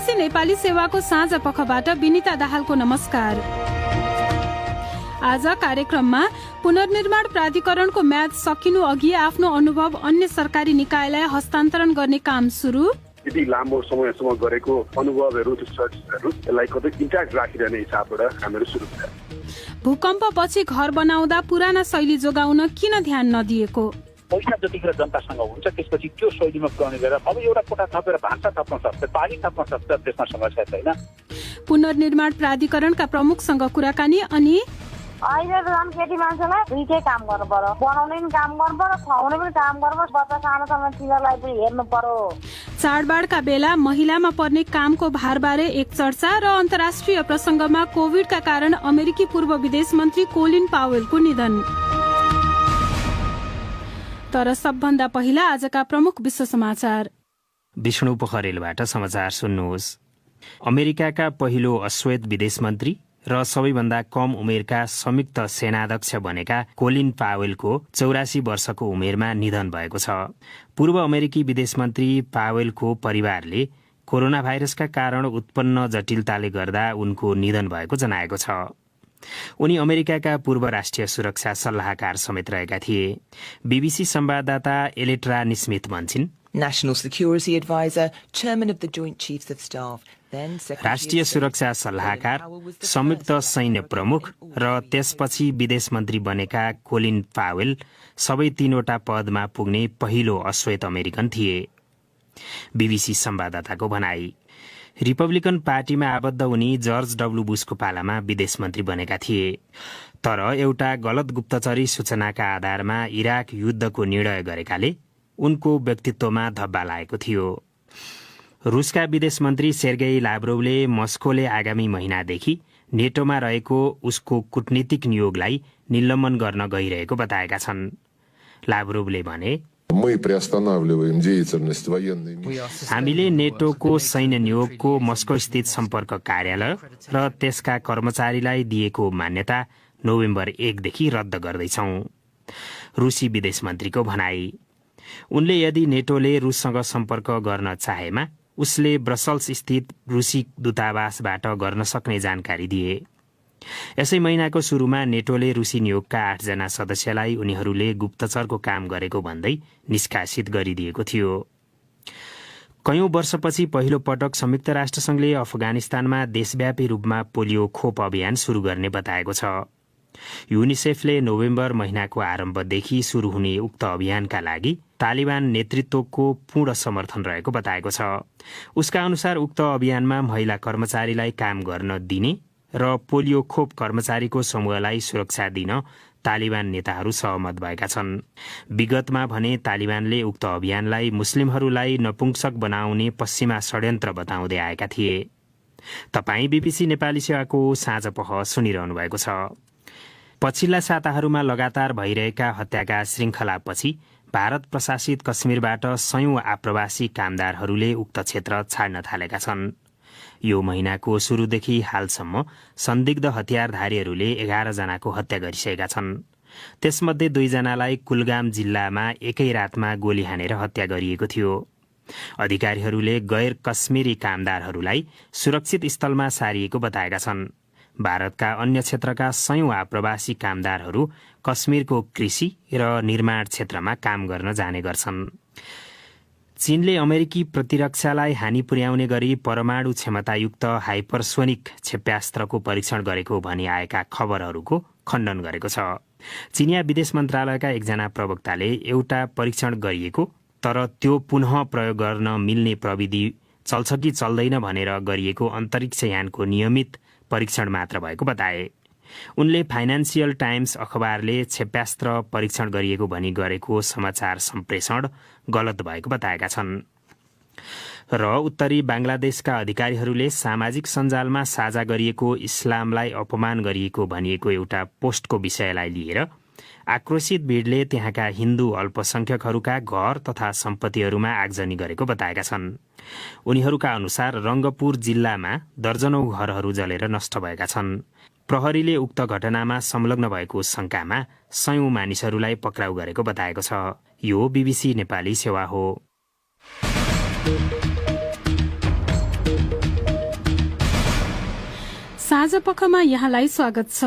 BBC Nepali सेवाको साँझ पखबाट विनिता दाहालको नमस्कार। आज कार्यक्रममा पुनर्निर्माण प्राधिकरणको म्याद सकिनु अघि आफ्नो अनुभव अन्य सरकारी निकायलाई हस्तान्तरण गर्ने काम सुरु। यति लामो समयसम्म गरेको अनुभवहरू यसलाई कतै इन्ट्याक्ट राखिरहने हिसाबबाट हामीहरू सुरु गरे। भूकम्पपछि घर बनाउँदा पुराना शैली जोगाउन किन ध्यान नदिएको? पैसा जतिखेर जनतासँग हुन्छ त्यसपछि त्यो शैलीमा पुर्याउने गरेर अब एउटा कोठा थपेर भान्सा थप्न सक्छ, पानी थप्न सक्छ, त्यसमा समस्या छैन। पुनर्निर्माण प्राधिकरणका प्रमुखसँग कुराकानी। अनि अहिले त झन् केटी मान्छेलाई दुईटै काम गर्नु पर्यो, बनाउने पनि काम गर्नु पर्यो, खुवाउने पनि काम गर्नु पर्यो, बच्चा सानोसँग तिनीहरूलाई पनि हेर्नु पर्यो। चाडबाडका बेला महिलामा पर्ने कामको भारबारे एक चर्चा र अन्तर्राष्ट्रिय प्रसंगमा कोभिडका कारण अमेरिकी पूर्व विदेश मन्त्री कोलिन पावेलको निधन। तर सबभन्दा पहिला आजका प्रमुख विश्व समाचार। विष्णु पोखरेलबाट समाचार सुन्नुहोस्। अमेरिकाका पहिलो अश्वेत विदेश मन्त्री र सबैभन्दा कम उमेरका संयुक्त सेनाध्यक्ष बनेका कोलिन पावेलको 84 वर्षको उमेरमा निधन भएको छ। पूर्व अमेरिकी विदेश मन्त्री पावेलको परिवारले कोरोना भाइरसका कारण उत्पन्न जटिलताले गर्दा उनको निधन भएको जनाएको छ। उनी अमेरिकाका पूर्व राष्ट्रिय सुरक्षा सल्लाहकार समेत रहेका थिए। बीबीसी संवाददाता Eletre निस्मिथ भन्छिन्, National Security Advisor, Chairman of the Joint Chiefs of Staff, राष्ट्रिय सुरक्षा सल्लाहकार, संयुक्त सैन्य प्रमुख र त्यसपछि विदेश मन्त्री बनेका कोलिन पावेल सबै तीनवटा पदमा पुग्ने पहिलो अश्वेत अमेरिकन थिए। बीबीसी संवाददाताको भनाई। रिपब्लिकन पार्टीमा आबद्ध उनी जर्ज डब्ल्यू बुशको पालामा विदेश मन्त्री बनेका थिए। तर एउटा गलत गुप्तचरी सूचनाका आधारमा इराक युद्धको निर्णय गरेकाले उनको व्यक्तित्वमा धब्बा लागेको थियो। रुसका विदेश मन्त्री सेर्गेई लाभ्रोभले मस्कोले आगामी महिनादेखि नेटोमा रहेको उसको कूटनीतिक नियोगलाई निलम्बन गर्न गइरहेको बताएका छन्। लाभ्रोभले भने, हामीले नेटोको सैन्य नियोगको मस्को स्थित सम्पर्क कार्यालय र त्यसका कर्मचारीलाई दिएको मान्यता नोभेम्बर 1 देखि रद्द गर्दैछौं। रुसी विदेश मन्त्रीको भनाई। उनले यदि नेटोले रुससँग सम्पर्क गर्न चाहेमा उसले ब्रसल्स स्थित रुसी दूतावासबाट गर्न सक्ने जानकारी दिए। यसै महिनाको सुरुमा नेटोले रुसी नियोगका 8 जना सदस्यलाई उनीहरूले गुप्तचरको काम गरेको भन्दै निष्कासित गरिदिएको थियो। कयौं वर्षपछि पहिलो पटक संयुक्त राष्ट्रसंघले अफगानिस्तानमा देशव्यापी रूपमा पोलियो खोप अभियान शुरू गर्ने बताएको छ। युनिसेफले नोभेम्बर महिनाको आरम्भदेखि शुरू हुने उक्त अभियानका लागि तालिबान नेतृत्वको पूर्ण समर्थन रहेको बताएको छ। उसका अनुसार उक्त अभियानमा महिला कर्मचारीलाई काम गर्न दिने र पोलियो खोप कर्मचारीको समूहलाई सुरक्षा दिन तालिबान नेताहरू सहमत भएका छन्। विगतमा भने तालिबानले उक्त अभियानलाई मुस्लिमहरूलाई नपुंसक बनाउने पश्चिमा षड्यन्त्र बताउँदै आएका थिए। तपाई बीबीसी नेपाली सेवाको साँझ पख सुनिरहनु भएको छ। पछिल्ला साताहरूमा लगातार भइरहेका हत्याका श्रृङ्खलापछि भारत प्रशासित कश्मीरबाट सयौं आप्रवासी कामदारहरूले उक्त क्षेत्र छाड्न थालेका छन्। यो महिनाको सुरुदेखि हालसम्म संदिग्ध हतियारधारीहरूले 11 जनाको हत्या गरिसकेका छन्। त्यसमध्ये 2 जनालाई कुलगाम जिल्लामा एकै रातमा गोली हानेर हत्या गरिएको थियो। अधिकारीहरूले गैर कश्मीरी कामदारहरूलाई सुरक्षित स्थलमा सारिएको बताएका छन्। भारतका अन्य क्षेत्रका सयौं आप्रवासी कामदारहरू कश्मीरको कृषि र निर्माण क्षेत्रमा काम गर्न जाने गर्छन्। चीनले अमेरिकी प्रतिरक्षालाई हानि पुर्याउने गरी परमाणु क्षमतायुक्त हाइपरसोनिक क्षेप्यास्त्रको परीक्षण गरेको भनी आएका खबरहरूको खण्डन गरेको छ। चीनिया विदेश मन्त्रालयका एकजना प्रवक्ताले एउटा परीक्षण गरिएको तर त्यो पुनः प्रयोग गर्न मिल्ने प्रविधि चल्छ कि चल्दैन भनेर गरिएको अन्तरिक्ष यानको नियमित परीक्षण मात्र भएको बताए। उनले फाइनान्सियल टाइम्स अखबारले क्षेप्यास्त्र परीक्षण गरिएको भनी गरेको समाचार सम्प्रेषण गलत भएको बताएका छन्। र उत्तरी बांग्लादेशका अधिकारीहरूले सामाजिक सञ्जालमा साझा गरिएको इस्लामलाई अपमान गरिएको भनिएको एउटा पोस्टको विषयलाई लिएर आक्रोशित भीडले त्यहाँका हिन्दू अल्पसंख्यकहरूका घर तथा सम्पत्तिहरूमा आगजनी गरेको बताएका छन्। उनीहरूका अनुसार रंगपुर जिल्लामा दर्जनौं घरहरू जलेर नष्ट भएका छन्। प्रहरीले उक्त घटनामा संलग्न भएको शंकामा सयौं मानिसहरूलाई पक्राउ गरेको बताएको छ। यो बीबीसी नेपाली सेवा हो। साँझ पखमा यहाँलाई स्वागत छ।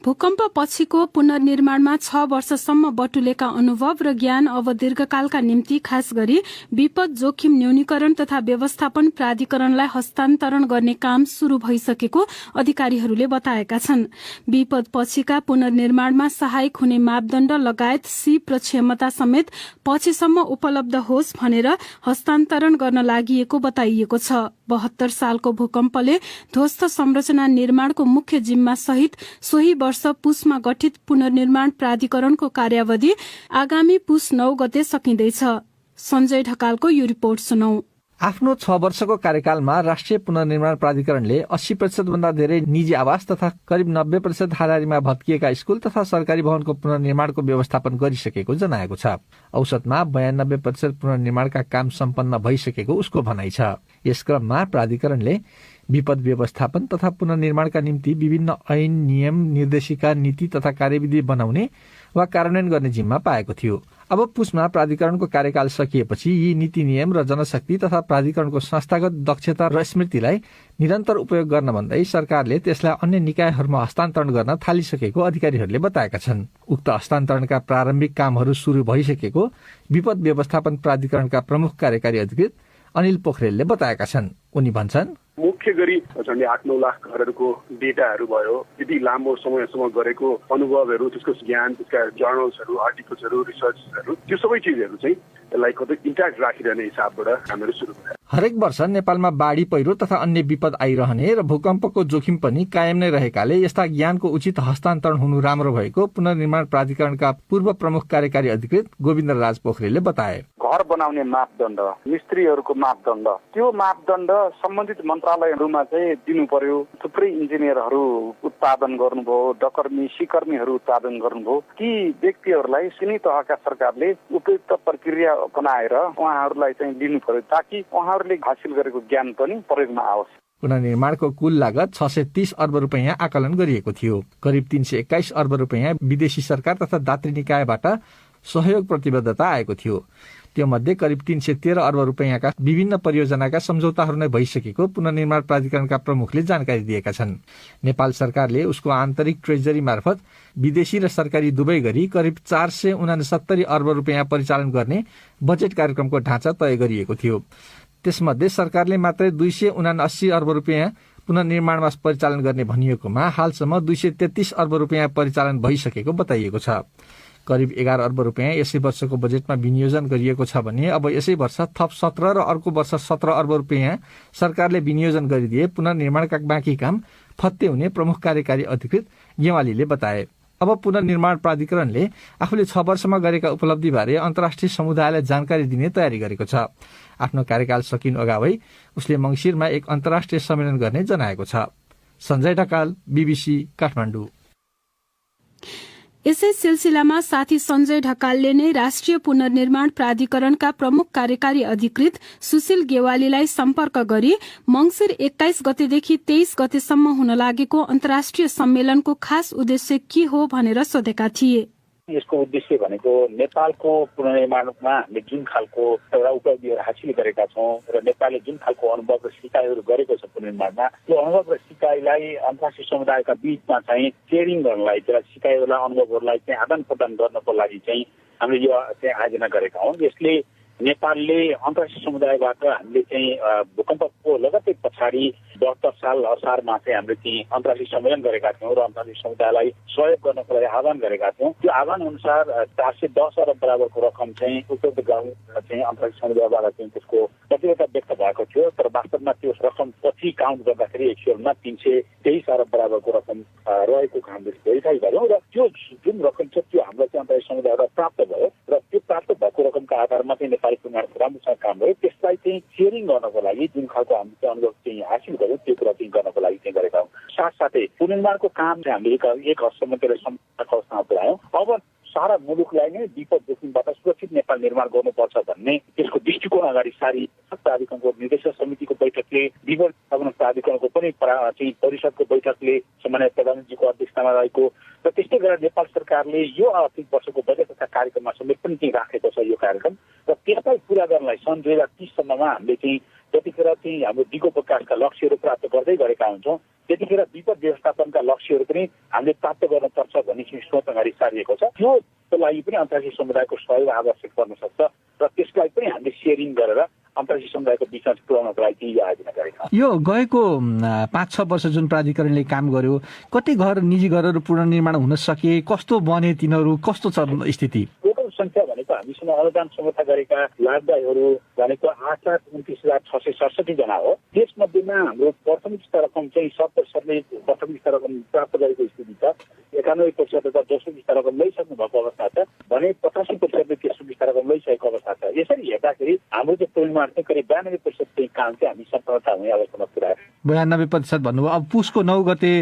भूकम्प पछिको पुनर्निर्माणमा 6 वर्षसम्म बटुलेका अनुभव र ज्ञान अब दीर्घकालका निम्ति खास गरी विपद जोखिम न्यूनीकरण तथा व्यवस्थापन प्राधिकरणलाई हस्तान्तरण गर्ने काम शुरू भइसकेको अधिकारीहरूले बताएका छन्। विपद पछिका पुनर्निर्माणमा सहायक हुने मापदण्ड लगायत सिप र क्षमता समेत पछिसम्म उपलब्ध होस् भनेर हस्तान्तरण गर्न लागि बताइएको छ। 72 सालको भूकम्पले ध्वस्त संरचना निर्माणको मुख्य जिम्मा सहित सोही वर्ष पुसमा गठित पुनर्निर्माण प्राधिकरणको कार्यावधि आगामी पुस 9 गते सकिँदैछ। सञ्जय ढकालको यो रिपोर्ट सुनौ। आफ्नो 6 वर्षको कार्यकालमा राष्ट्रिय पुनर्निर्माण प्राधिकरणले 80% भन्दा धेरै निजी आवास तथा करिब 90% हाराहारीमा भत्किएका स्कूल तथा सरकारी भवनको पुनर्निर्माणको व्यवस्थापन गरिसकेको जनाएको छ। औसतमा 92% पुनर्निर्माणका काम सम्पन्न भइसकेको उसको भनाइ छ। यस क्रममा प्राधिकरणले विपद व्यवस्थापन तथा पुनर्निर्माणका निम्ति विभिन्न ऐन, नियम, निर्देशिका, नीति तथा कार्यविधि बनाउने वा कार्यान्वयन गर्ने जिम्मा पाएको थियो। अब पुसमा प्राधिकरणको कार्यकाल सकिएपछि यी नीति नियम र जनशक्ति तथा प्राधिकरणको संस्थागत दक्षता र स्मृतिलाई निरन्तर उपयोग गर्न भन्दै सरकारले त्यसलाई अन्य निकायहरूमा हस्तान्तरण गर्न थालिसकेको अधिकारीहरूले बताएका छन्। उक्त हस्तान्तरणका प्रारम्भिक कामहरू शुरू भइसकेको विपद व्यवस्थापन प्राधिकरणका प्रमुख कार्यकारी अधिकृत अनिल पोखरेलले बताएका छन्। उनी भन्छन्, मुख्य गरी झन्डै 8-9 लाख घरहरूको डेटाहरू भयो, यदि लामो समयसम्म गरेको अनुभवहरू, त्यसको ज्ञान, त्यसका जर्नल्सहरू, आर्टिकल्सहरू, रिसर्चहरू, त्यो सबै चिजहरू चाहिँ यसलाई कतै इन्ट्याक्ट राखिरहने हिसाबबाट हामीहरू सुरु गरे। हरेक वर्ष नेपालमा बाढी पहिरो तथा अन्य विपद आइरहने र भूकम्पको जोखिम पनि कायम नै रहेकाले यस्ता ज्ञानको उचित हस्तान्तरण हुनु राम्रो भएको पुनर्निर्माण प्राधिकरणका पूर्व प्रमुख कार्यकारी अधिकृत गोविन्द राज पोखरेलले बताए। घर बनाउने मापदण्ड, मिस्त्रीहरूको मापदण्ड, त्यो मापदण्ड सम्बन्धित मन्त्रालयहरूमा चाहिँ दिनु पर्यो। थुप्रै इन्जिनियरहरू उत्पादन गर्नुभयो, डकर्मी सिकर्मीहरू उत्पादन गर्नुभयो। ती व्यक्तिहरूलाई सिनी तहका सरकारले उपयुक्त प्रक्रिया बनाएर उहाँहरूलाई चाहिँ दिनु पर्यो, ताकि उहाँहरूले हासिल गरेको ज्ञान पनि प्रयोगमा आओस्। पुनर्निर्माणको कुल लागत 630 अर्ब रुपैयाँ आकलन गरिएको थियो। करिब 321 अर्ब रुपैयाँ विदेशी सरकार तथा दात्री निकायबाट सहयोग प्रतिबद्धता आएको थियो। त्यो मध्ये करिब 313 अर्ब रुपैयाँका विभिन्न परियोजनाका सम्झौताहरू नै भइसकेको पुनर्निर्माण प्राधिकरणका प्रमुखले जानकारी दिएका छन्। नेपाल सरकारले उसको आन्तरिक ट्रेजरी मार्फत विदेशी र सरकारी दुवै गरी करिब 469 अर्ब रुपैयाँ परिचालन गर्ने बजेट कार्यक्रमको ढाँचा तय गरिएको थियो। त्यसमध्ये सरकारले मात्रै 279 अर्ब रुपैयाँ पुनर्निर्माणमा परिचालन गर्ने भनिएकोमा हालसम्म 233 अर्ब रुपैयाँ परिचालन भइसकेको बताइएको छ। करिब 11 अर्ब रुपैयाँ यसै वर्षको बजेटमा विनियोजन गरिएको छ भने अब यसै वर्ष थप 17 र अर्को वर्ष 17 अर्ब रुपैयाँ सरकारले विनियोजन गरिदिए पुनर्निर्माणका बाँकी काम फत्ते हुने प्रमुख कार्यकारी अधिकृत गेवालीले बताए। अब पुनर्निर्माण प्राधिकरणले आफूले 6 वर्षमा गरेका उपलब्धिबारे अन्तर्राष्ट्रिय समुदायलाई जानकारी दिने तयारी गरेको छ। आफ्नो कार्यकाल सकिनु अगावै उसले मङ्सिरमा एक अन्तर्राष्ट्रिय सम्मेलन गर्ने जनाएको छ। सञ्जय ढकाल, BBC, काठमाडौँ। यसै सिलसिलामा साथी सञ्जय ढकालले नै राष्ट्रिय पुनर्निर्माण प्राधिकरणका प्रमुख कार्यकारी अधिकृत सुशील गेवालीलाई सम्पर्क गरी मंसिर 21 गतेदेखि 23 गतेसम्म हुन लागेको अन्तर्राष्ट्रिय सम्मेलनको खास उद्देश्य के हो भनेर सोधेका थिए। यसको उद्देश्य भनेको नेपालको पुनर्निर्माणमा हामीले जुन खालको एउटा उपलब्धिहरू हासिल गरेका छौँ र नेपालले जुन खालको अनुभव र सिकाइहरू गरेको छ पुनर्निर्माणमा, त्यो अनुभव र सिकाइलाई अन्तर्राष्ट्रिय समुदायका बीचमा चाहिँ सेयरिङ गर्नलाई, त्यो सिकाइहरूलाई अनुभवहरूलाई चाहिँ आदान प्रदान गर्नको लागि चाहिँ हामीले यो चाहिँ आयोजना गरेका हौँ। यसले नेपालले अन्तर्राष्ट्रिय समुदायबाट हामीले चाहिँ भूकम्पको लगत्तै पछाडि 72 साल असारमा चाहिँ हामीले चाहिँ अन्तर्राष्ट्रिय सम्मेलन गरेका थियौँ र अन्तर्राष्ट्रिय समुदायलाई सहयोग गर्नको लागि आह्वान गरेका थियौँ। त्यो आह्वान अनुसार 410 अरब बराबरको रकम चाहिँ उपलब्ध गर्न चाहिँ अन्तर्राष्ट्रिय समुदायबाट चाहिँ त्यसको प्रतिबद्धता व्यक्त भएको थियो। तर वास्तवमा त्यो रकम पछि काउन्ट गर्दाखेरि एक्चुअलमा 323 अरब बराबरको रकम रहेको हामीले भेरिफाई गर्यौँ र त्यो जुन रकम छ त्यो हाम्रो चाहिँ अन्तर्राष्ट्रिय समुदायबाट प्राप्त भयो र त्यो प्राप्त भएको रकमका आधारमा चाहिँ नेपाली पुनर्निर्माणको राम्रोसँग काम भयो। त्यसलाई चाहिँ सेयरिङ गर्नको लागि जुन खालको हामीले अनुभव चाहिँ हासिल गर्यौँ त्यो कुरा चाहिँ गर्नको लागि चाहिँ गरेका हौँ। साथसाथै पुनर्निर्माणको काम चाहिँ हामीले एक हदसम्म त्यसलाई सम्पन्नको अवस्थामा पुर्यायौँ। अब सारा मुलुकलाई नै विपद जोखिमबाट सुरक्षित नेपाल निर्माण गर्नुपर्छ भन्ने त्यसको दृष्टिकोण अगाडि सारी प्राधिकरणको निर्देशक समितिको बैठकले, विपद व्यवस्थापन प्राधिकरणको पनि चाहिँ परिषदको बैठकले सामान्य प्रधानमन्त्रीको अध्यक्षतामा रहेको र त्यस्तै गरेर नेपाल सरकारले यो आर्थिक वर्षको बजेट तथा कार्यक्रममा समेत पनि चाहिँ राखेको छ यो कार्यक्रम। र त्यसलाई पुरा गर्नलाई सन् 2030 सम्ममा हामीले चाहिँ जतिखेर चाहिँ हाम्रो दिगो विकासका लक्ष्यहरू प्राप्त गर्दै गरेका हुन्छौँ त्यतिखेर विपद व्यवस्थापनका लक्ष्यहरू पनि हामीले प्राप्त गर्नुपर्छ भन्ने चाहिँ सोच अगाडि सारिएको छ। त्योको लागि पनि अन्तर्राष्ट्रिय समुदायको सहयोग आवश्यक पर्न सक्छ र त्यसलाई पनि हामीले सेयरिङ गरेर अन्तर्राष्ट्रिय समुदायको बिचमा पुर्याउनको लागि यो आयोजना गरेका छौँ। यो गएको 5-6 वर्ष जुन प्राधिकरणले काम गर्यो, कति घर निजी घरहरू पुनर्निर्माण हुन सके, कस्तो बने तिनीहरू, कस्तो छ स्थिति? टोटल संख्या भनेको हामीसँग अनुदान समर्था गरेका लाभदायीहरू भनेको 8,29,667 जना हो। त्यसमध्येमा हाम्रो प्राथमिक स्तर रकम चाहिँ 70% प्राथमिक स्तर रकम प्राप्त गरेको स्थिति छ। 91% त दोस्रो स्तर रकम लैसक्नु भएको अवस्था छ भने 85% तेस्रो स्तर रकम लैसकेको अवस्था छ। यसरी हेर्दाखेरि हाम्रो चाहिँ पुनर्निर्माण चाहिँ करिब 92% चाहिँ काम चाहिँ हामी सफलता हुने अवस्थामा पुर्यायो। 92% भन्नुभयो। अब पुसको 9 गते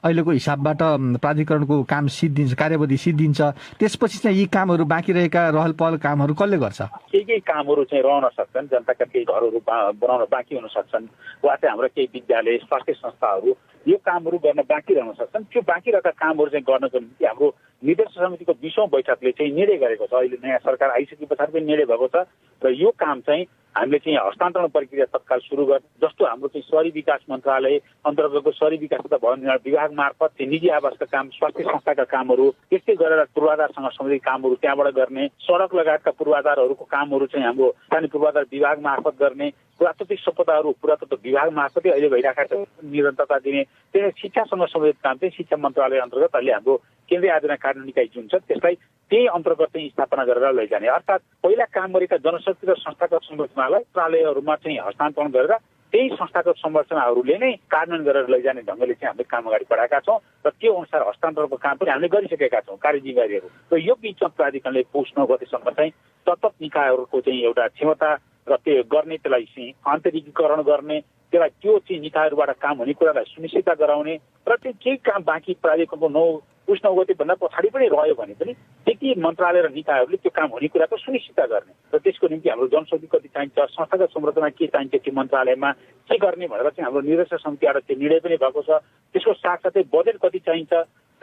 अहिलेको हिसाबबाट प्राधिकरणको काम सिद्धिन्छ, कार्यविधि सिद्धिन्छ, त्यसपछि चाहिँ यी कामहरू बाँकी रहेका रहल पहल कामहरू कसले गर्छ? केही कामहरू चाहिँ रहन सक्छन्, जनताका केही घरहरू बनाउन बाँकी हुन सक्छन्, वा चाहिँ हाम्रो केही विद्यालय स्वास्थ्य संस्थाहरू यो कामहरू गर्न बाँकी रहन सक्छन्। त्यो बाँकी रहेका कामहरू चाहिँ गर्नको निम्ति हाम्रो निर्देशक समितिको 20औं बैठकले चाहिँ निर्णय गरेको छ। अहिले नयाँ सरकार आइसके पछाडि पनि निर्णय भएको छ र यो काम चाहिँ हामीले चाहिँ हस्तान्तरण प्रक्रिया तत्काल सुरु गर्ने, जस्तो हाम्रो चाहिँ शहरी विकास मन्त्रालय अन्तर्गतको शहरी विकास तथा भवन निर्माण विभाग मार्फत चाहिँ निजी आवासका काम, स्वास्थ्य संस्थाका कामहरू, त्यस्तै गरेर पूर्वाधारसँग सम्बन्धित कामहरू त्यहाँबाट गर्ने, सडक लगायतका पूर्वाधारहरूको कामहरू चाहिँ हाम्रो स्थानीय पूर्वाधार विभाग मार्फत गर्ने, पुरातात्विक सम्पदाहरू पुरातत्व विभाग मार्फतै अहिले भइरहेका छ निरन्तरता दिने, त्यही शिक्षासँग सम्बन्धित काम चाहिँ शिक्षा मन्त्रालय अन्तर्गत अहिले हाम्रो केन्द्रीय आयोजना कार्यान्वयन निकाय जुन छ त्यसलाई त्यही अन्तर्गत चाहिँ स्थापना गरेर लैजाने, अर्थात् पहिला काम गरेका जनशक्ति र संस्थागत संरचनालाई मन्त्रालयहरूमा चाहिँ हस्तान्तरण गरेर त्यही संस्थागत संरचनाहरूले नै कार्यान्वयन गरेर लैजाने ढङ्गले चाहिँ हामीले काम अगाडि बढाएका छौँ र त्यो अनुसार हस्तान्तरणको काम पनि हामीले गरिसकेका छौँ कार्यजिम्मेवारीहरू। र यो बिचमा प्राधिकरणले पुस 9 गतेसम्म चाहिँ तत्त्व निकायहरूको चाहिँ एउटा क्षमता र त्यो गर्ने, त्यसलाई चाहिँ आन्तरिकीकरण गर्ने, त्यसलाई त्यो चाहिँ निकायहरूबाट काम हुने कुरालाई सुनिश्चित गराउने र त्यो केही काम बाँकी प्राधिकरणको पुस 9 गतेभन्दा पछाडि पनि रह्यो भने पनि त्यति मन्त्रालय र निकायहरूले त्यो काम हुने कुराको सुनिश्चित गर्ने र त्यसको निम्ति हाम्रो जनशक्ति कति चाहिन्छ, संस्थागत संरचना के चाहिन्छ, त्यो मन्त्रालयमा के गर्ने भनेर चाहिँ हाम्रो निर्देशक समितिबाट त्यो निर्णय पनि भएको छ। त्यसको साथसाथै बजेट कति चाहिन्छ,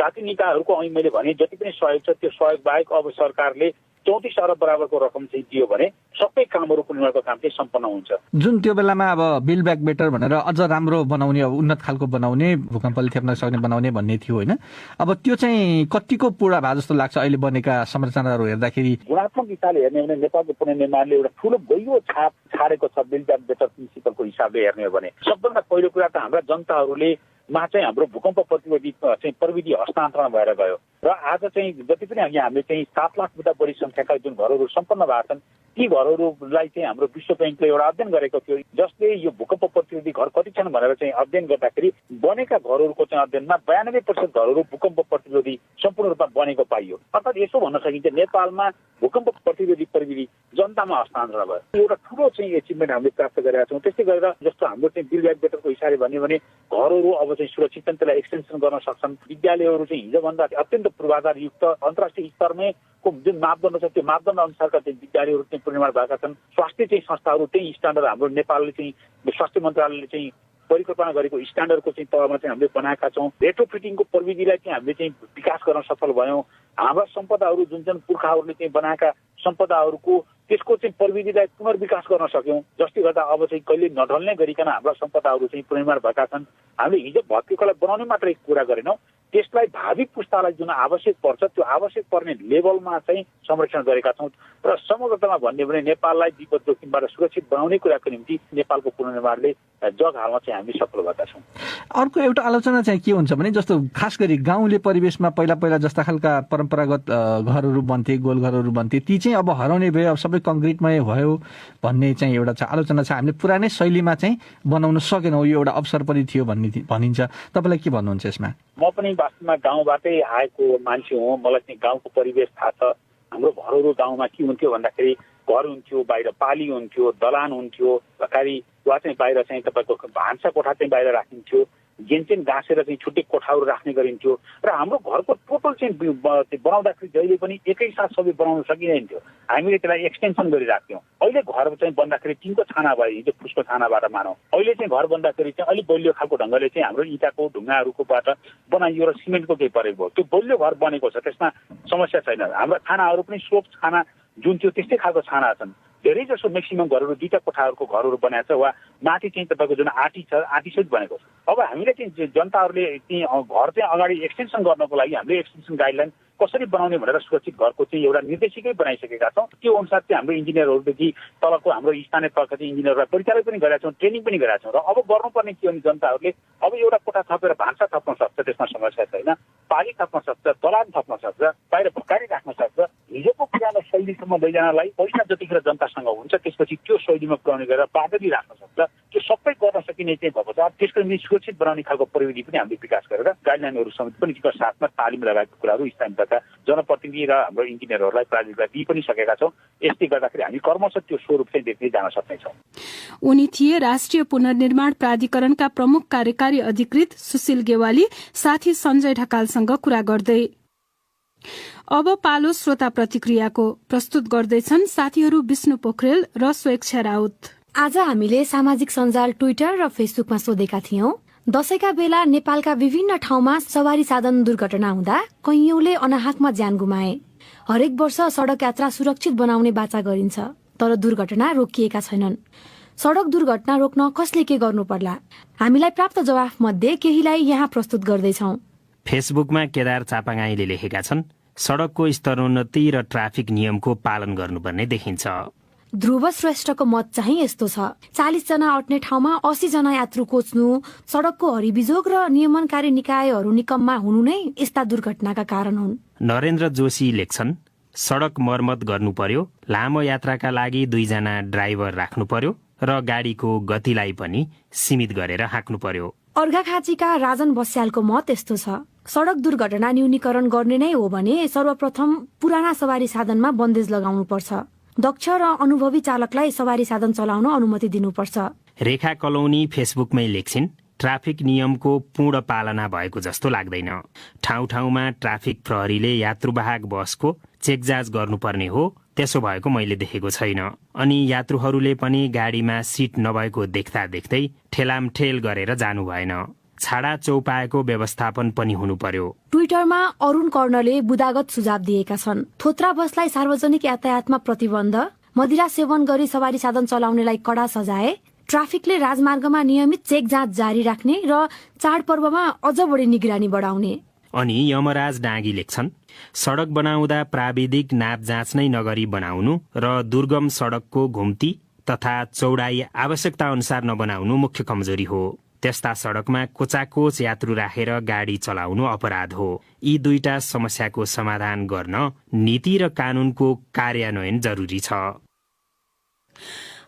जाति निकायहरूको अहिले मैले भने जति पनि सहयोग छ त्यो सहयोग बाहेक अब सरकारले 34 अरब बराबरको रकम चाहिँ दियो भने सबै कामहरू पुनर्निर्माणको काम चाहिँ सम्पन्न हुन्छ। जुन त्यो बेलामा अब बिल्ड ब्याक बेटर भनेर अझ राम्रो बनाउने, अब उन्नत खालको बनाउने, भूकम्पले थेप्न सक्ने बनाउने भन्ने थियो होइन? अब त्यो चाहिँ कतिको पूरा भए जस्तो लाग्छ अहिले बनेका संरचनाहरू हेर्दाखेरि? गुणात्मक हिसाबले हेर्ने हो भने नेपालको पुनर्निर्माणले एउटा ठुलो गहिरो छाप छाडेको छ बिल्ड ब्याक बेटर प्रिन्सिपलको हिसाबले हेर्ने हो भने। सबभन्दा पहिलो कुरा त हाम्रा जनताहरूले चाहिँ हाम्रो भूकम्प प्रतिरोधी चाहिँ प्रविधि हस्तान्तरण भएर गयो र आज चाहिँ जति पनि हामीले चाहिँ 7 लाखभन्दा बढी संख्याका जुन घरहरू सम्पन्न भएका छन् ती घरहरूलाई चाहिँ हाम्रो विश्व ब्याङ्कले एउटा अध्ययन गरेको थियो, जसले यो भूकम्प प्रतिरोधी घर कति छन् भनेर चाहिँ अध्ययन गर्दाखेरि बनेका घरहरूको चाहिँ अध्ययनमा 92% घरहरू भूकम्प प्रतिरोधी सम्पूर्ण रूपमा बनेको पाइयो। अर्थात् यसो भन्न सकिन्छ नेपालमा भूकम्प प्रतिरोधी प्रविधि जनतामा हस्तान्तरण भयो। एउटा ठुलो चाहिँ एचिभमेन्ट हामीले प्राप्त गरेका छौँ। त्यस्तै गरेर जस्तो हाम्रो चाहिँ बिल्ड ब्याक बेटरको हिसाबले भन्यो भने घरहरू अब चाहिँ सुरक्षित छन्, त्यसलाई एक्सटेन्सन गर्न सक्छन्। विद्यालयहरू चाहिँ हिजोभन्दा अत्यन्त पूर्वाधारयुक्त अन्तर्राष्ट्रिय स्तरमै जुन मापदण्ड छ त्यो मापदण्ड अनुसारका चाहिँ विद्यालयहरू चाहिँ पुनर्निर्माण भएका छन्। स्वास्थ्य चाहिँ संस्थाहरू त्यही स्ट्यान्डर्ड हाम्रो नेपालले चाहिँ स्वास्थ्य मन्त्रालयले चाहिँ परिकल्पना गरेको स्ट्यान्डर्डको चाहिँ तहमा चाहिँ हामीले बनाएका छौँ। रेट्रोफिटिङको प्रविधिलाई चाहिँ हामीले चाहिँ विकास गर्न सफल भयौँ। हाम्रा सम्पदाहरू जुन जुन पुर्खाहरूले चाहिँ बनाएका सम्पदाहरूको त्यसको चाहिँ प्रविधिलाई पुनर्विकास गर्न सक्यौँ, जसले गर्दा अब चाहिँ कहिले नढल्ने गरिकन हाम्रा सम्पदाहरू चाहिँ पुनर्निर्माण भएका छन्। हामीले हिजो भत्कीकोलाई बनाउने मात्रै कुरा गरेनौँ, त्यसलाई भावी पुस्तालाई जुन आवश्यक पर्छ त्यो आवश्यक पर्ने लेभलमा चाहिँ संरक्षण गरेका छौँ र समग्रतामा भन्ने भने नेपाललाई विपद जोखिमबाट सुरक्षित बनाउने कुराको निम्ति नेपालको पुनर्निर्माणले जग हालमा चाहिँ हामी सफल भएका छौँ। अर्को एउटा आलोचना चाहिँ के हुन्छ भने जस्तो खास गरी गाउँले परिवेशमा पहिला जस्ता खालका परम्परागत घरहरू बन्थे, गोल घरहरू बन्थे, ती चाहिँ अब हराउने भयो, अब सबै कङ्क्रिटमय भयो भन्ने चाहिँ एउटा आलोचना छ। हामीले पुरानै शैलीमा चाहिँ बनाउन सकेनौँ, यो एउटा अवसर पनि थियो भनिन्छ। तपाईँलाई के भन्नुहुन्छ यसमा? म पनि वास्तवमा गाउँबाटै आएको मान्छे हुँ, मलाई चाहिँ गाउँको परिवेश थाहा छ। हाम्रो घरहरू गाउँमा के हुन्थ्यो भन्दाखेरि घर हुन्थ्यो, बाहिर पाली हुन्थ्यो, दलान हुन्थ्यो, सरकारी वा चाहिँ बाहिर चाहिँ तपाईँको भान्सा कोठा चाहिँ बाहिर राखिन्थ्यो, गेन्चेन गाँसेर चाहिँ छुट्टै कोठाहरू राख्ने गरिन्थ्यो र हाम्रो घरको टोटल चाहिँ बनाउँदाखेरि जहिले पनि एकैसाथ सबै बनाउन सकिँदैन थियो। हामीले त्यसलाई एक्सटेन्सन गरिराख्थ्यौँ। अहिले घर चाहिँ बन्दाखेरि टिनको छाना भयो, हिजो फुसको छानाबाट मानौँ। अहिले चाहिँ घर बन्दाखेरि चाहिँ अलिक बलियो खालको ढङ्गले चाहिँ हाम्रो इँटाको ढुङ्गाहरूकोबाट बनाइयो र सिमेन्टको केही परेको भयो। त्यो बलियो घर बनेको छ, त्यसमा समस्या छैन। हाम्रा छानाहरू पनि स्लोप छाना जुन थियो त्यस्तै खालको छाना छन्। धेरै जसो म्याक्सिमम घरहरू 2टा कोठाहरूको घरहरू बनाएको छ वा माथि चाहिँ तपाईँको जुन आटी छ आटीसहित बनेको छ। अब हामीले चाहिँ जनताहरूले चाहिँ घर चाहिँ अगाडि एक्सटेन्सन गर्नको लागि हामीले एक्सटेन्सन गाइडलाइन कसरी बनाउने भनेर सुरक्षित घरको चाहिँ एउटा निर्देशिकै बनाइसकेका छौँ। त्यो अनुसार चाहिँ हाम्रो इन्जिनियरहरूदेखि तलको हाम्रो स्थानीय तहका चाहिँ इन्जिनियरलाई परिचय पनि गरेका छौँ, ट्रेनिङ पनि गरेका छौँ। र अब गर्नुपर्ने के भने जनताहरूले अब एउटा कोठा थपेर भान्सा थप्न सक्छ, त्यसमा समस्या छैन। पानी थप्न सक्छ, दलान थप्न सक्छ, बाहिर भकारी राख्न सक्छ। हिजोको पुरानो शैलीसम्म लैजानलाई पैसा जतिखेर जनतासँग हुन्छ त्यसपछि त्यो शैलीमा पुर्याउने गरेर बादली राख्न सक्छ। त्यो सबै गर्न सकिने चाहिँ भएको छ। त्यसको निम्ति सुरक्षित बनाउने खालको प्रविधि पनि हामीले विकास गरेर गाइडलाइनहरू समेत पनि साथमा तालिम लगाएको कुराहरू स्थानीय तहका जनप्रतिनिधि र हाम्रो इन्जिनियरहरूलाई प्राविधिकलाई दिइ पनि सकेका छौँ। यसले गर्दाखेरि हामी क्रमशः त्यो स्वरूप चाहिँ देख्दै जान सक्नेछौँ। उनी थिए राष्ट्रिय पुनर्निर्माण प्राधिकरणका प्रमुख कार्यकारी अधिकृत सुशील गेवाली। साथी सञ्जय ढकालसँग कुरा गर्दै। अब पालो श्रोता प्रतिक्रियाको। प्रस्तुत गर्दैछन् साथीहरू विष्णु पोखरेल र स्वेच्छा राउत। आज हामीले सामाजिक सञ्जाल ट्विटर र फेसबुकमा सोधेका थियौं, दशैंका बेला नेपालका विभिन्न ठाउँमा सवारी साधन दुर्घटना हुँदा कैयौंले अनाहकमा ज्यान गुमाए। हरेक वर्ष सड़क यात्रा सुरक्षित बनाउने बाचा गरिन्छ, तर दुर्घटना रोकिएका छैनन्। सड़क दुर्घटना रोक्न कसले के गर्नु पर्ला? हामीलाई प्राप्त जवाफ मध्ये केहीलाई यहाँ प्रस्तुत गर्दैछौं। फेसबुकमा केदार चापागाईले लेखेका छन्, सड़कको स्तरोन्नति र ट्राफिक नियमको पालन गर्नुपर्ने देखिन्छ। ध्रुव श्रेष्ठको मत चाहिँ यस्तो छ, 40 जना अट्ने ठाउँमा 80 जना यात्रु कोच्नु, सड़कको हरिबिजोग र नियमनकारी निकायहरू निकममा हुनु नै यस्ता दुर्घटनाका कारण हुन्। नरेन्द्र जोशी लेख्छन्, सड़क मर्मत गर्नु पर्यो, लामो यात्राका लागि 2 जना ड्राइभर राख्नु पर्यो र गाडीको गतिलाई पनि सीमित गरेर हाँक्नु पर्यो। अर्घाखाँचीका राजन बस्यालको मत यस्तो छ, सड़क दुर्घटना न्यूनीकरण गर्ने नै हो भने सर्वप्रथम पुराना सवारी साधनमा बन्देज लगाउनु पर्छ। दक्ष र अनुभवी चालकलाई सवारी साधन चलाउन अनुमति दिनुपर्छ। रेखा कलौनी फेसबुकमै लेख्छिन्, ट्राफिक नियमको पूर्ण पालना भएको जस्तो लाग्दैन। ठाउँ ठाउँमा ट्राफिक प्रहरीले यात्रुवाहक बसको चेकजाँच गर्नुपर्ने हो, त्यसो भएको मैले देखेको छैन। अनि यात्रुहरूले पनि गाडीमा सिट नभएको देख्दा देख्दै ठेलामठेल गरेर जानु भएन। छाडा चौपाएको व्यवस्थापन पनि हुनु पर्यो। ट्विटरमा अरुण कर्णले बुदागत सुझाव दिएका छन्, थोत्रा बसलाई सार्वजनिक यातायातमा प्रतिबन्ध, मदिरा सेवन गरी सवारी साधन चलाउनेलाई कडा सजाय, ट्राफिकले राजमार्गमा नियमित चेक जाँच जारी राख्ने र चाडपर्वमा अझ बढी निगरानी बढाउने। अनि यमराज डाँगी लेख्छन्, सड़क बनाउँदा प्राविधिक नाप जाँच नै नगरी बनाउनु र दुर्गम सड़कको घुम्ती तथा चौडाई आवश्यकता अनुसार नबनाउनु मुख्य कमजोरी हो। त्यस्ता सड़कमा कोचाकोच यात्रु राखेर गाडी चलाउनु अपराध हो। यी दुईटा समस्याको समाधान गर्न नीति र कानूनको कार्यान्वयन जरुरी छ।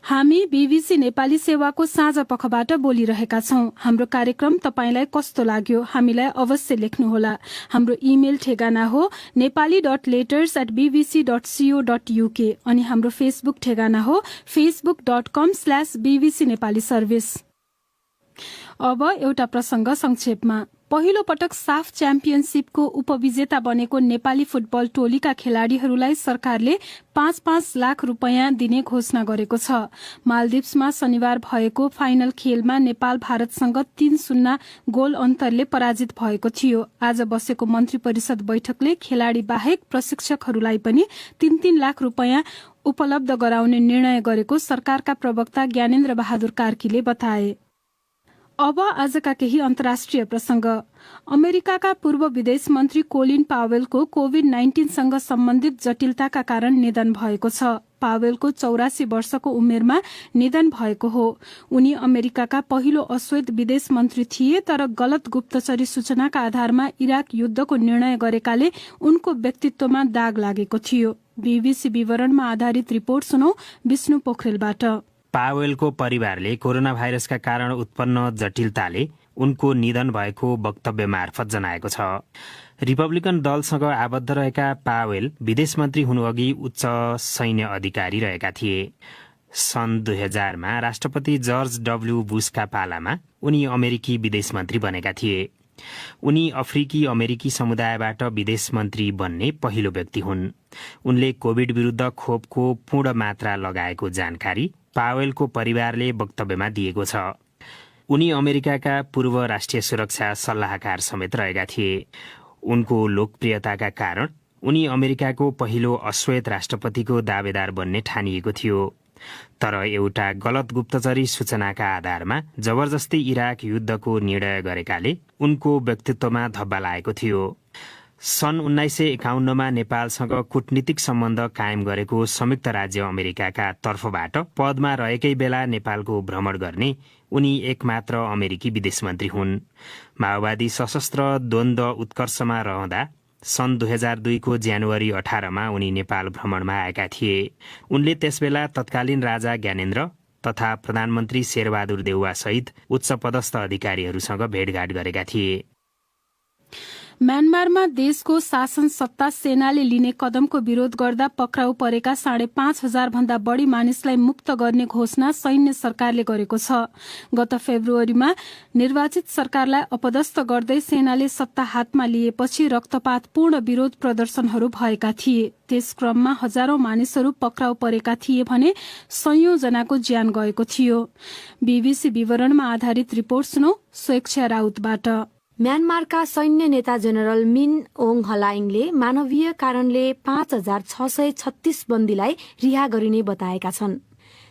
हामी बीबीसी नेपाली सेवाको साँझ पखबाट बोलिरहेका छौं। हाम्रो कार्यक्रम तपाईलाई कस्तो लाग्यो हामीलाई अवश्य लेख्नुहोला। हाम्रो इमेल ठेगाना हो nepali.letters@bbc.co.uk अनि हाम्रो फेसबुक ठेगाना हो facebook.com/bbc नेपाली सर्भिस। अब एउटा प्रसंग संक्षेपमा। पहिलो पटक साफ च्याम्पियनशिपको उपविजेता बनेको नेपाली फुटबल टोलीका खेलाड़ीहरूलाई सरकारले 5-5 लाख रुपैयाँ दिने घोषणा गरेको छ। मालदिप्समा शनिबार भएको फाइनल खेलमा नेपाल भारतसँग 3-0 गोल अन्तरले पराजित भएको थियो। आज बसेको मन्त्री परिषद बैठकले खेलाड़ी बाहेक प्रशिक्षकहरूलाई पनि 3-3 लाख रुपैयाँ उपलब्ध गराउने निर्णय गरेको सरकारका प्रवक्ता ज्ञानेन्द्र बहादुर कार्कीले बताए। अब आजका केही अन्तर्राष्ट्रिय प्रसंग। अमेरिकाका पूर्व विदेश मन्त्री कोलिन पावेलको कोभिड-19 सँग सम्बन्धित जटिलताका कारण निधन भएको छ। पावेलको 84 वर्षको उमेरमा निधन भएको हो। उनी अमेरिकाका पहिलो अश्वेत विदेश मन्त्री थिए, तर गलत गुप्तचरी सूचनाका आधारमा इराक युद्धको निर्णय गरेकाले उनको व्यक्तित्वमा दाग लागेको थियो। बीबीसी विवरणमा आधारित रिपोर्ट सुनौ विष्णु पोखरेलबाट। पावेलको परिवारले कोरोना भाइरसका कारण उत्पन्न जटिलताले उनको निधन भएको वक्तव्य मार्फत जनाएको छ। रिपब्लिकन दलसँग आबद्ध रहेका पावेल विदेश मन्त्री हुनुअघि उच्च सैन्य अधिकारी रहेका थिए। सन् 2000 मा राष्ट्रपति जर्ज डब्ल्यू बुशका पालामा उनी अमेरिकी विदेश मन्त्री बनेका थिए। उनी अफ्रिकी अमेरिकी समुदायबाट विदेश मन्त्री बन्ने पहिलो व्यक्ति हुन्। उनले कोभिड विरुद्ध खोपको पूर्ण मात्रा लगाएको जानकारी पावेलको परिवारले वक्तव्यमा दिएको छ। उनी अमेरिकाका पूर्व राष्ट्रिय सुरक्षा सल्लाहकार समेत रहेका थिए। उनको लोकप्रियताका कारण उनी अमेरिकाको पहिलो अश्वेत राष्ट्रपतिको दावेदार बन्ने ठानिएको थियो। तर एउटा गलत गुप्तचरी सूचनाका आधारमा जबरजस्ती इराक युद्धको निर्णय गरेकाले उनको व्यक्तित्वमा धब्बा लागेको थियो। सन् 1951मा नेपालसँग कूटनीतिक सम्बन्ध कायम गरेको संयुक्त राज्य अमेरिकाका तर्फबाट पदमा रहेकै बेला नेपालको भ्रमण गर्ने उनी एकमात्र अमेरिकी विदेश मन्त्री हुन्। माओवादी सशस्त्र द्वन्द्व उत्कर्षमा रहँदा सन् 2002 को जनवरी 18मा उनी नेपाल भ्रमणमा आएका थिए। उनले त्यसबेला तत्कालीन राजा ज्ञानेन्द्र तथा प्रधानमन्त्री शेरबहादुर देउवा सहित उच्च पदस्थ अधिकारीहरूसँग भेटघाट गरेका थिए। म्यानमारमा देशको शासन सत्ता सेनाले लिने कदमको विरोध गर्दा पक्राउ परेका 5,500 भन्दा बढ़ी मानिसलाई मुक्त गर्ने घोषणा सैन्य सरकारले गरेको छ। गत फेब्रुअरीमा निर्वाचित सरकारलाई अपदस्थ गर्दै सेनाले सत्ता हातमा लिएपछि रक्तपातपूर्ण विरोध प्रदर्शनहरू भएका थिए। त्यस क्रममा हजारौं मानिसहरू पक्राउ परेका थिए भने सयौं जनाको ज्यान गएको थियो। बीबीसी विवरणमा आधारित रिपोर्ट सुनौ स्वेच्छा राउतबाट। म्यानमारका सैन्य नेता जनरल मिन ओङ हलाइङले मानवीय कारणले 5,636 बन्दीलाई रिहा गरिने बताएका छन्।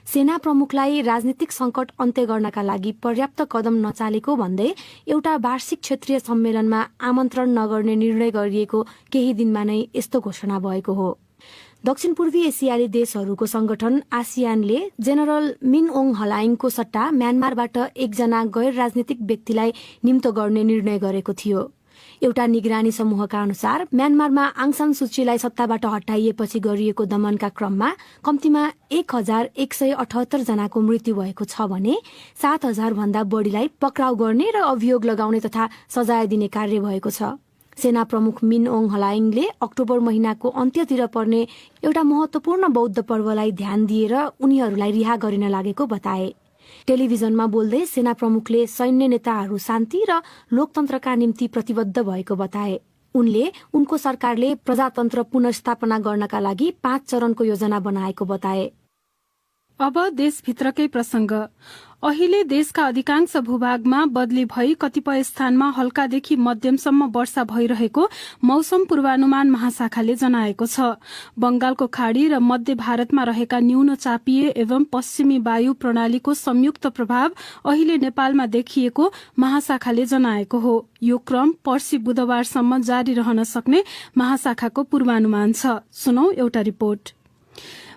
सेना प्रमुखलाई राजनीतिक संकट अन्त्य गर्नका लागि पर्याप्त कदम नचालेको भन्दै एउटा वार्षिक क्षेत्रीय सम्मेलनमा आमन्त्रण नगर्ने निर्णय गरिएको केही दिनमा नै यस्तो घोषणा भएको हो। दक्षिण पूर्वी एसियाली देशहरूको संगठन आसियानले जेनरल मिन ओङ हलाइङको सट्टा म्यानमारबाट एकजना गैर राजनीतिक व्यक्तिलाई निम्तो गर्ने निर्णय गरेको थियो। एउटा निगरानी समूहका अनुसार म्यानमारमा आङ सान सुचीलाई सत्ताबाट हटाइएपछि गरिएको दमनका क्रममा कम्तीमा 1,178 जनाको मृत्यु भएको छ भने 7,000 भन्दा बढ़ीलाई पक्राउ गर्ने र अभियोग लगाउने तथा सजाय दिने कार्य भएको छ। सेना प्रमुख मिन ओङ हलाइङले अक्टोबर महिनाको अन्त्यतिर पर्ने एउटा महत्वपूर्ण बौद्ध पर्वलाई ध्यान दिएर उनीहरूलाई रिहा गरिन लागेको बताए। टेलिभिजनमा बोल्दै सेना प्रमुखले सैन्य नेताहरू शान्ति र लोकतन्त्रका निम्ति प्रतिबद्ध भएको बताए। उनले उनको सरकारले प्रजातन्त्र पुनर्स्थापना गर्नका लागि 5 चरणको योजना बनाएको बताए। अब देशभित्रकै प्रसंग। अहिले देशका अधिकांश भूभागमा बदली भई कतिपय स्थानमा हल्कादेखि मध्यमसम्म वर्षा भइरहेको मौसम पूर्वानुमान महाशाखाले जनाएको छ। बंगालको खाड़ी र मध्य भारतमा रहेका न्यून चापिए एवं पश्चिमी वायु प्रणालीको संयुक्त प्रभाव अहिले नेपालमा देखिएको महाशाखाले जनाएको हो। यो क्रम पर्सि बुधबारसम्म जारी रहन सक्ने महाशाखाको पूर्वानुमान छ। सुनौ एउटा रिपोर्ट।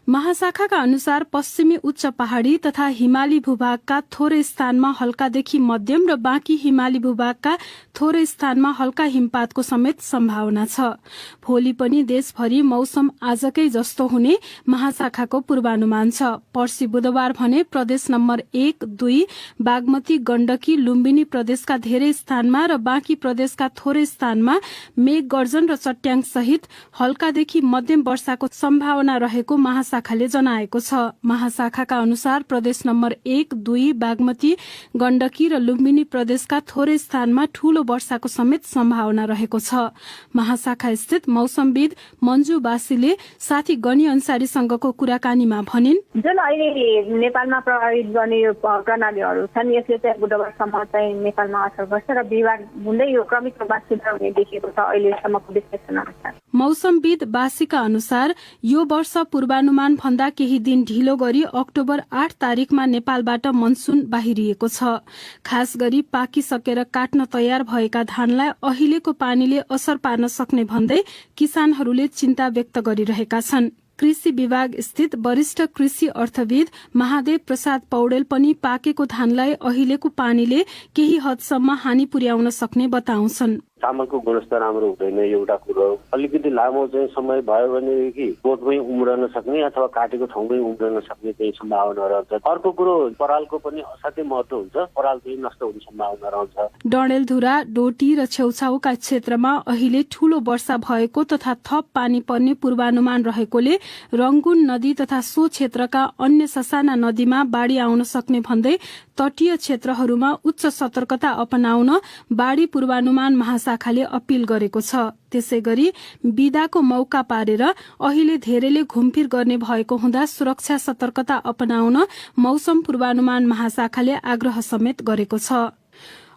महाशाखाका अनुसार पश्चिमी उच्च पहाड़ी तथा हिमाली भूभागका थोरै स्थानमा हल्कादेखि मध्यम र बाँकी हिमाली भूभागका थोरै स्थानमा हल्का हिमपातको समेत सम्भावना छ। भोलि पनि देशभरि मौसम आजकै जस्तो हुने महाशाखाको पूर्वानुमान छ। पर्सि बुधबार भने प्रदेश नम्बर 1, 2, बागमती, गण्डकी, लुम्बिनी प्रदेशका धेरै स्थानमा र बाँकी प्रदेशका थोरै स्थानमा मेघ गर्जन र चट्याङ सहित हल्कादेखि मध्यम वर्षाको सम्भावना रहेको महाशाखाले जनाएको छ। महाशाखाका अनुसार प्रदेश नम्बर 1, 2, बागमती, गण्डकी र लुम्बिनी प्रदेशका थोरै स्थानमा ठूलो वर्षाको समेत सम्भावना रहेको छ। महाशाखा स्थित मौसमविद मन्जु बासीले साथी गनी अन्सारीसँगको कुराकानीमा भनिन्, जुन अहिले नेपालमा प्रभावित गर्ने यो प्रणालीहरू छन् यसले चाहिँ बुधबारसम्म चाहिँ नेपालमा असर गर्छ र बिहिबार हुँदै यो क्रमिक रूपमा सुधार हुने देखिएको छ अहिलेसम्मको विश्लेषण अनुसार। मौसमविद बासीका अनुसार यो वर्ष पूर्वानुमान भन्दा केही दिन ढिलो गरी अक्टोबर 8 तारिखमा नेपालबाट मनसुन बाहिरिएको छ। खास गरी पाकिसकेर काट्न तयार भएका धानलाई अहिलेको पानीले असर पार्न सक्ने भन्दै किसानहरूले चिन्ता व्यक्त गरिरहेका छन्। कृषि विभाग स्थित वरिष्ठ कृषि अर्थविद महादेव प्रसाद पौडेल पनि पाकेको धानलाई अहिलेको पानीले केही हदसम्म हानि पुर्याउन सक्ने बताउँछन्। चामलको गुणस्तर राम्रो हुँदैन एउटा कुरो। अलिकति लामो चाहिँ समय भयो भनेदेखि बोटमै उम्रन सक्ने अथवा काटेको ठाउँमै उम्रन सक्ने चाहिँ सम्भावना रहन्छ। अर्को कुरो परालको पनि असाध्यै महत्व हुन्छ। पराल चाहिँ नष्ट हुने सम्भावना रहन्छ। डडेलधुरा, डोटी र छेउछाउका क्षेत्रमा अहिले ठूलो वर्षा भएको तथा थप पानी पर्ने पूर्वानुमान रहेकोले रंगुन नदी तथा सो क्षेत्रका अन्य ससाना नदीमा बाढ़ी आउन सक्ने भन्दै तटीय क्षेत्रहरूमा उच्च सतर्कता अपनाउन बाढ़ी पूर्वानुमान महाशाखाले अपील गरेको छ। त्यसैगरी बिदाको मौका पारेर अहिले धेरैले घुमफिर गर्ने भएको हुँदा सुरक्षा सतर्कता अपनाउन मौसम पूर्वानुमान महाशाखाले आग्रह समेत गरेको छ।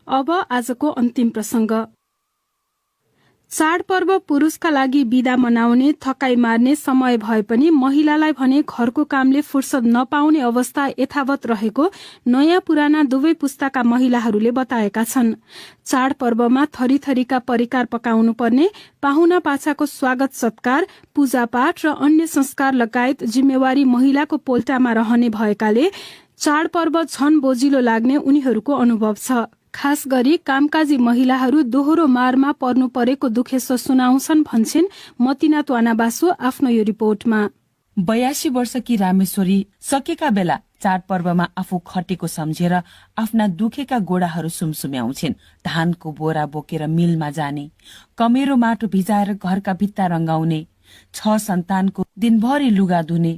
अब आजको अन्तिम प्रसंग। चाडपर्व पुरुषका लागि बिदा मनाउने, थकाई मार्ने समय भए पनि महिलालाई भने घरको कामले फुर्सद नपाउने अवस्था यथावत रहेको नयाँ पुराना दुवै पुस्ताका महिलाहरूले बताएका छन्। चाडपर्वमा थरीथरीका परिकार पकाउनु पर्ने, पाहुना पाछाको स्वागत सत्कार, पूजापाठ र अन्य संस्कार लगायत जिम्मेवारी महिलाको पोल्टामा रहने भएकाले चाडपर्व झन बोजिलो लाग्ने उनीहरूको अनुभव छ। खास गरी कामकाजी महिलाहरू दोहोरो मारमा पर्नु परेको दुखेसो सुनाउँछन् भन्छन् मतिना त्वानाबासु आफ्नो यो रिपोर्टमा। 82 वर्षकी रामेश्वरी सकेका बेला चाडपर्वमा आफू खटेको सम्झेर आफ्ना दुखेका गोडाहरू सुमसुम्याउँछिन्। धानको बोरा बोकेर मिलमा जाने, कमेरो माटो भिजाएर घरका भित्ता रंगाउने, 6 सन्तानको दिनभरि लुगा धुने,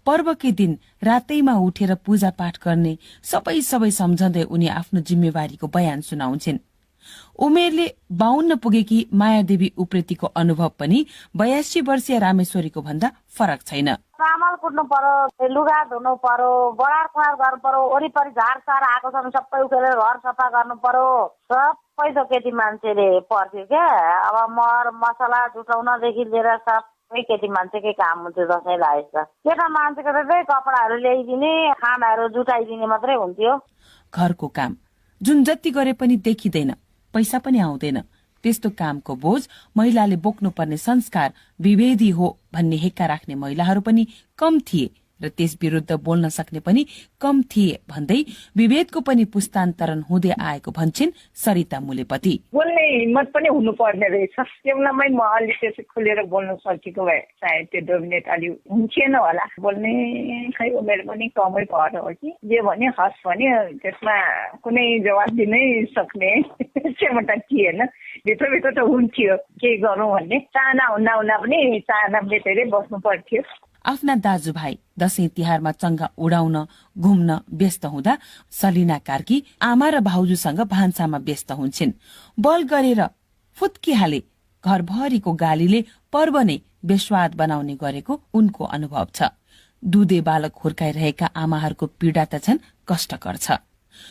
पर्वकै दिन रातैमा उठेर पूजा पाठ गर्ने, सबै सम्झँदै उनी आफ्नो जिम्मेवारीको बयान सुनाउँछिन्। उमेरले 52 पुगेकी मायादेवी उप्रेतीको अनुभव पनि 82 वर्षीय रामेश्वरीको भन्दा फरक छैन। चामल कुट्नु पर्यो, लुगा धुनु पर्यो, बढार खुवार गर्नु पर्यो, वरिपरि झारसार आएको छ सबै उखेर घर सफा गर्नु पर्यो। सबै त केटी मान्छेले पर्थ्यो क्या। अब मर मसला जुटाउनदेखि लिएर सबै केटी मान्छेकै काम हुन्थ्यो दसैँ लागेको। केटा मान्छेको त कपडाहरू ल्याइदिने, खानाहरू जुटाइदिने मात्रै हुन्थ्यो। घरको काम जुन जति गरे पनि देखिँदैन, पैसा पनि आउँदैन। त्यस्तो कामको बोझ महिलाले बोक्नुपर्ने संस्कार विभेदी हो भन्ने हेक्का राख्ने महिलाहरू पनि कम थिए र त्यस विरुद्ध बोल्न सक्ने पनि कम थिए भन्दै विभेदको पनि पुस्तान्तरण हुँदै आएको भन्छन् सरिता मुलेपति। बोल्ने हिम्मत पनि हुनुपर्ने रहेछ। एउटामै म अलि त्यसै खुलेर बोल्न सकेको भए सायद त्यो डोमिनेट अलि हुन्थेन होला। बोल्ने खै उमेर पनि कमै भएर हो कि जे भने हस् भने त्यसमा कुनै जवाब दिनै सक्ने क्षमता थिएन। भित्रभित्र त हुन्थ्यो के गरौँ भन्ने चाहना हुन्न पनि चाहना बेचेरै बस्नु पर्थ्यो। आफ्ना दाजुभाइ दशैं तिहारमा चंगा उडाउन घुम्न व्यस्त हुँदा सलिना कार्की आमा र भाउजूसँग भान्सामा व्यस्त हुन्छन्। बल गरेर फुत्किहाले घरभरिको गालीले पर्व नै बेस्वाद बनाउने गरेको उनको अनुभव छ। दुधे बालक हुर्काइरहेका आमाहरूको पीडा त झन् कष्टकर छ।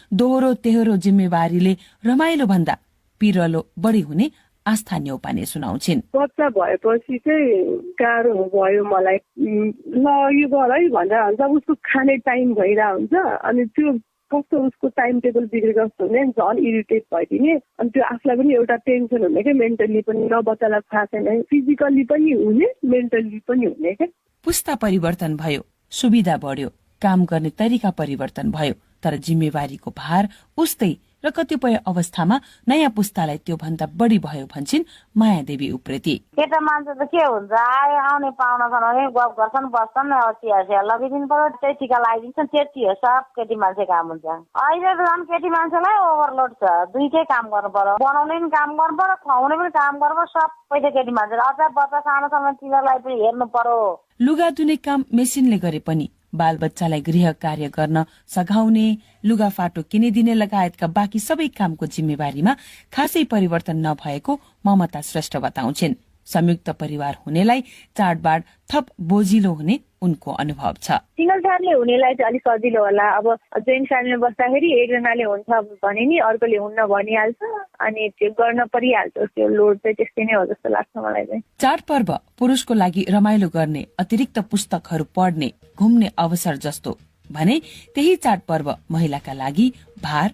दोहोरो तेहोरो जिम्मेवारीले रमाइलो भन्दा पिरलो बढी हुने आस्था न्यौपाने सुनाउँछिन्। बच्चा भएपछि चाहिँ गाह्रो भयो मलाई। ल यो गर है भनेर हुन्छ, उसको खाने टाइम भइरहेको हुन्छ अनि त्यो कस्तो उसको टाइम टेबल बिग्रेको जस्तो हुने, झन् इरिटेट भइदिने। अनि त्यो आफूलाई पनि एउटा टेन्सन हुने क्या, मेन्टल्ली पनि। न बच्चालाई थाहा छैन, फिजिकल्ली पनि हुने मेन्टल्ली पनि हुने क्या। पुस्ता परिवर्तन भयो, सुविधा बढ्यो, काम गर्ने तरिका परिवर्तन भयो, तर जिम्मेवारीको भार उस्तै र कतिपय अवस्थामा नयाँ पुस्तालाई त्यो भन्दा बढी भयो भन्छन् मायादेवी उप्रेती। केटा मान्छे त के हुन्छ, आउने पाहुना छन् भने गफ गर्छन्, बस्छन्, चिया लगिदिनु पर्यो, त्यही टिका लगाइदिन्छन्, त्यति हो सब केटी मान्छे काम हुन्छ। अहिले त झन् केटी मान्छेलाई ओभरलोड छ, दुईटै काम गर्नु पर्यो, बनाउने पनि काम गर्नु पर्यो, खुवाउने पनि काम गर्नु पर्यो, सबै त केटी मान्छे। अझ बच्चा सानो सानो तिनीहरूलाई पनि हेर्नु पर्यो। लुगा धुने काम मेसिनले गरे पनि बाल बच्चालाई गृह कार्य गर्न सघाउने, लुगा फाटो किनिदिने लगायतका बाँकी सबै कामको जिम्मेवारीमा खासै परिवर्तन नभएको ममता श्रेष्ठ बताउँछिन्। संयुक्त परिवार हुनेलाई चाडबाड थप बोजिलो हुने उनको अनुभव छ। सिंगल फ्यामिली हुनेलाई चाहिँ अलिक सजिलो होला। अब जोइन्ट फ्यामिलीमा बस्दाखेरि एकजनाले हुन्छ भने नि अर्कोले हुन्न भनिहाल्छ अनि त्यो गर्न परिहाल्छ। त्यो लोड चाहिँ त्यस्तै नै हो जस्तो लाग्छ मलाई चाहिँ। चाडपर्व पुरुषको लागि रमाइलो गर्ने, अतिरिक्त पुस्तकहरू पढ्ने, घुम्ने अवसर जस्तो भने त्यही चाडपर्व महिलाका लागि भार,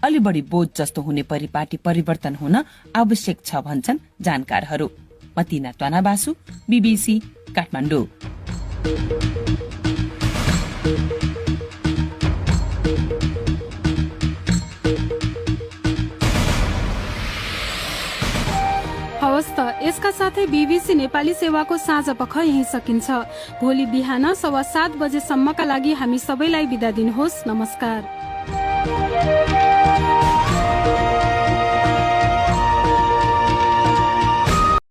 अलि बढी बोझ जस्तो हुने परिपाटी परिवर्तन हुन आवश्यक छ भन्छन् जानकारहरू। मतिना त्वानाबासु, बीबीसी काठमाडौँ। हवस् त, यसका साथै बीबीसी नेपाली सेवाको साँझ पख यही सकिन्छ। भोलि बिहान 7:15 बजेसम्मका लागि हामी सबैलाई बिदा दिनुहोस्। नमस्कार।